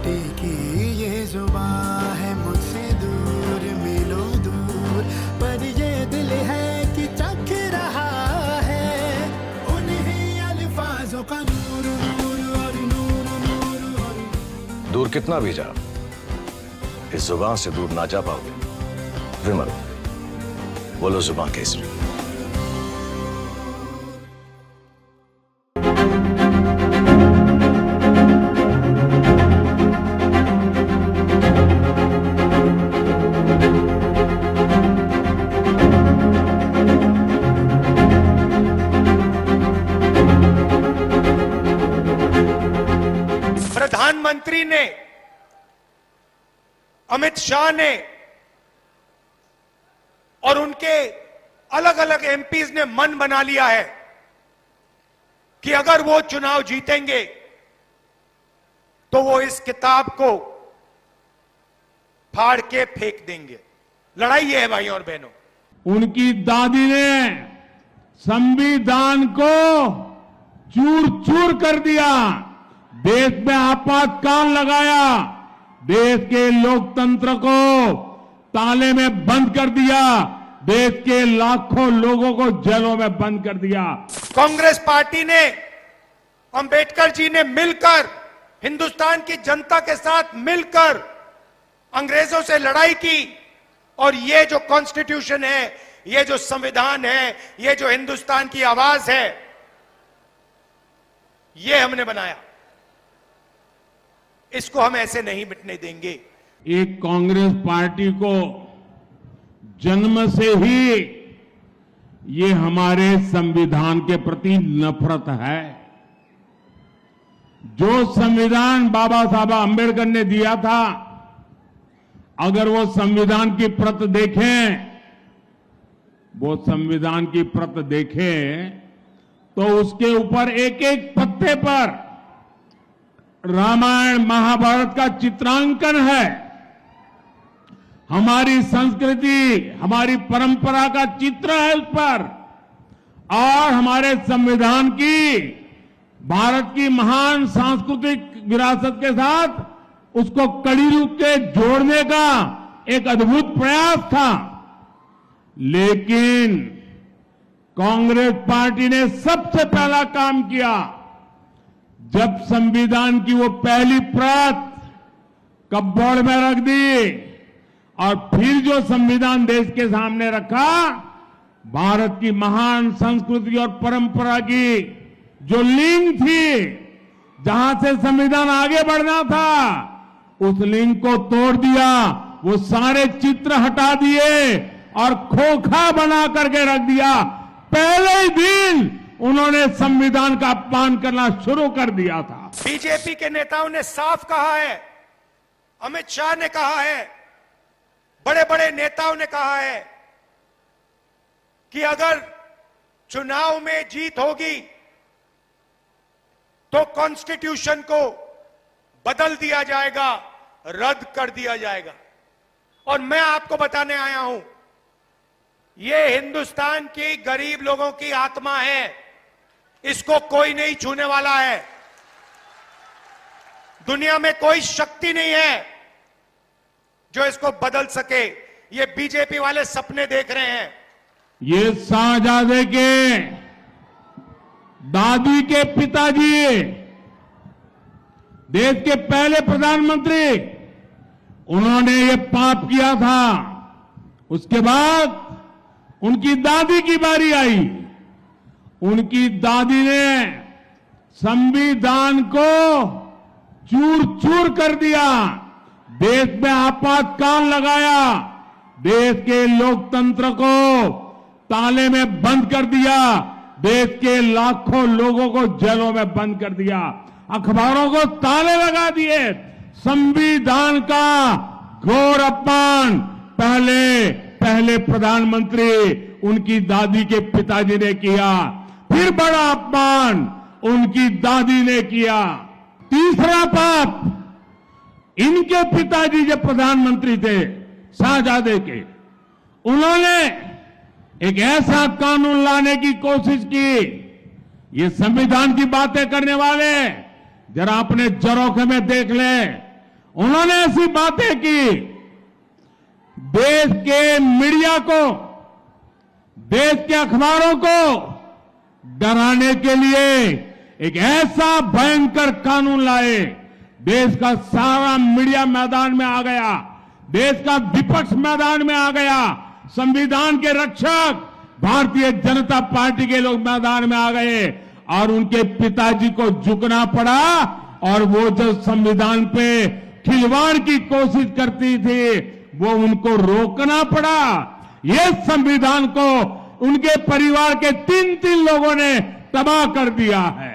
मिट्टी की ये जुबान है मुझसे दूर मीलों दूर, पर ये दिल है कि चख रहा है उन्हीं अल्फाजों का नूर नूर और नूर नूर और दूर कितना भी जा, इस जुबान से दूर ना जा पाओगे। विमल, बोलो जुबान केसरी। प्रधानमंत्री ने, अमित शाह ने और उनके अलग अलग एमपीज ने मन बना लिया है कि अगर वो चुनाव जीतेंगे तो वो इस किताब को फाड़ के फेंक देंगे। लड़ाई ये है भाइयों और बहनों। उनकी दादी ने संविधान को चूर चूर कर दिया, देश में आपातकाल लगाया, देश के लोकतंत्र को ताले में बंद कर दिया, देश के लाखों लोगों को जेलों में बंद कर दिया। कांग्रेस पार्टी ने, अंबेडकर जी ने मिलकर, हिंदुस्तान की जनता के साथ मिलकर अंग्रेजों से लड़ाई की और ये जो कॉन्स्टिट्यूशन है, ये जो संविधान है, ये जो हिंदुस्तान की आवाज है, ये हमने बनाया। इसको हम ऐसे नहीं मिटने देंगे। एक कांग्रेस पार्टी को जन्म से ही ये हमारे संविधान के प्रति नफरत है। जो संविधान बाबा साहब अंबेडकर ने दिया था, अगर वो संविधान की प्रत देखें, वो संविधान की प्रत देखें तो उसके ऊपर एक एक पत्ते पर रामायण महाभारत का चित्रांकन है। हमारी संस्कृति, हमारी परंपरा का चित्र है उस पर, और हमारे संविधान की, भारत की महान सांस्कृतिक विरासत के साथ उसको कड़ी रूप से जोड़ने का एक अद्भुत प्रयास था। लेकिन कांग्रेस पार्टी ने सबसे पहला काम किया, जब संविधान की वो पहली प्रत कपबोर्ड में रख दी और फिर जो संविधान देश के सामने रखा, भारत की महान संस्कृति और परंपरा की जो लिंक थी, जहां से संविधान आगे बढ़ना था, उस लिंक को तोड़ दिया, वो सारे चित्र हटा दिए और खोखा बना करके रख दिया। पहले ही दिन उन्होंने संविधान का अपमान करना शुरू कर दिया था। बीजेपी के नेताओं ने साफ कहा है, अमित शाह ने कहा है, बड़े बड़े नेताओं ने कहा है कि अगर चुनाव में जीत होगी तो कॉन्स्टिट्यूशन को बदल दिया जाएगा, रद्द कर दिया जाएगा। और मैं आपको बताने आया हूं, ये हिंदुस्तान की गरीब लोगों की आत्मा है, इसको कोई नहीं छूने वाला है। दुनिया में कोई शक्ति नहीं है जो इसको बदल सके। ये बीजेपी वाले सपने देख रहे हैं। ये शाहजादे के दादी के पिताजी, देश के पहले प्रधानमंत्री, उन्होंने ये पाप किया था। उसके बाद उनकी दादी की बारी आई। उनकी दादी ने संविधान को चूर चूर कर दिया, देश में आपातकाल लगाया, देश के लोकतंत्र को ताले में बंद कर दिया, देश के लाखों लोगों को जेलों में बंद कर दिया, अखबारों को ताले लगा दिए। संविधान का घोर अपमान पहले प्रधानमंत्री उनकी दादी के पिताजी ने किया, फिर बड़ा अपमान उनकी दादी ने किया। तीसरा पाप, इनके पिताजी जब प्रधानमंत्री थे शाहजादे के, उन्होंने एक ऐसा कानून लाने की कोशिश की। ये संविधान की बातें करने वाले जरा अपने जरोखे में देख लें, उन्होंने ऐसी बातें की, देश के मीडिया को, देश के अखबारों को डराने के लिए एक ऐसा भयंकर कानून लाए। देश का सारा मीडिया मैदान में आ गया, देश का विपक्ष मैदान में आ गया, संविधान के रक्षक भारतीय जनता पार्टी के लोग मैदान में आ गए और उनके पिताजी को झुकना पड़ा और वो जो संविधान पे खिलवाड़ की कोशिश करती थी वो उनको रोकना पड़ा। ये संविधान को उनके परिवार के 3 लोगों ने तबाह कर दिया है।